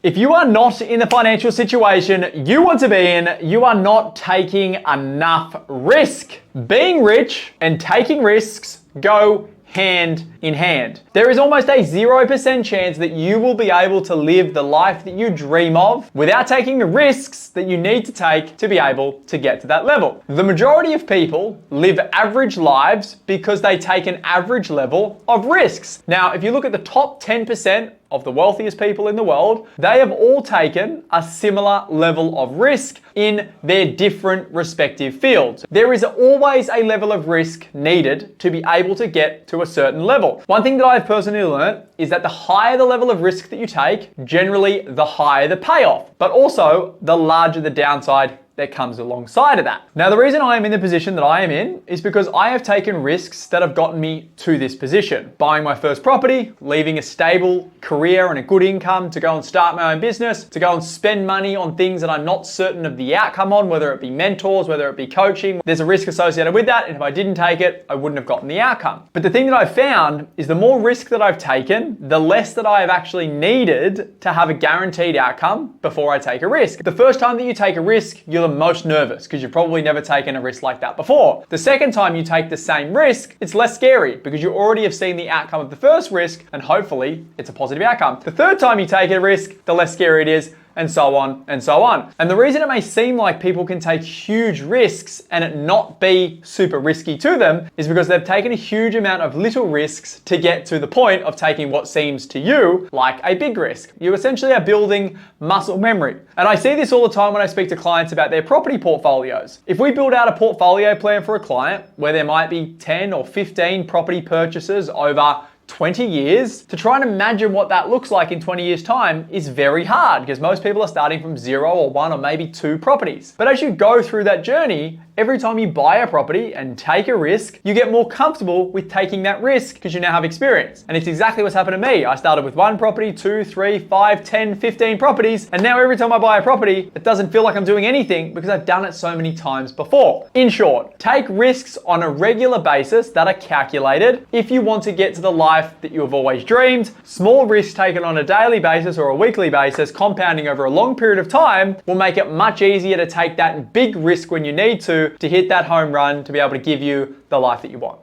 If you are not in the financial situation you want to be in, you are not taking enough risk. Being rich and taking risks go hand in hand. There is almost a 0% chance that you will be able to live the life that you dream of without taking the risks that you need to take to be able to get to that level. The majority of people live average lives because they take an average level of risks. Now, if you look at the top 10% of the wealthiest people in the world, they have all taken a similar level of risk in their different respective fields. There is always a level of risk needed to be able to get to a certain level. One thing that I've personally learned is that the higher the level of risk that you take, generally the higher the payoff, but also the larger the downside that comes alongside of that. Now, the reason I am in the position that I am in is because I have taken risks that have gotten me to this position. Buying my first property, leaving a stable career and a good income to go and start my own business, to go and spend money on things that I'm not certain of the outcome on, whether it be mentors, whether it be coaching. There's a risk associated with that, and if I didn't take it, I wouldn't have gotten the outcome. But the thing that I've found is the more risk that I've taken, the less that I have actually needed to have a guaranteed outcome before I take a risk. The first time that you take a risk, you're the most nervous because you've probably never taken a risk like that before. The second time you take the same risk, it's less scary because you already have seen the outcome of the first risk and hopefully it's a positive outcome. The third time you take a risk, the less scary it is, and so on and so on. And the reason it may seem like people can take huge risks and it not be super risky to them is because they've taken a huge amount of little risks to get to the point of taking what seems to you like a big risk. You essentially are building muscle memory. And I see this all the time when I speak to clients about their property portfolios. If we build out a portfolio plan for a client where there might be 10 or 15 property purchases over 20 years, to try and imagine what that looks like in 20 years' time is very hard because most people are starting from 0 or 1 or maybe 2 properties. But as you go through that journey, every time you buy a property and take a risk, you get more comfortable with taking that risk because you now have experience. And it's exactly what's happened to me. I started with 1 property, 2, 3, 5, 10, 15 properties. And now every time I buy a property, it doesn't feel like I'm doing anything because I've done it so many times before. In short, take risks on a regular basis that are calculated if you want to get to the life that you have always dreamed. Small risks taken on a daily basis or a weekly basis, compounding over a long period of time, will make it much easier to take that big risk when you need to hit that home run to be able to give you the life that you want.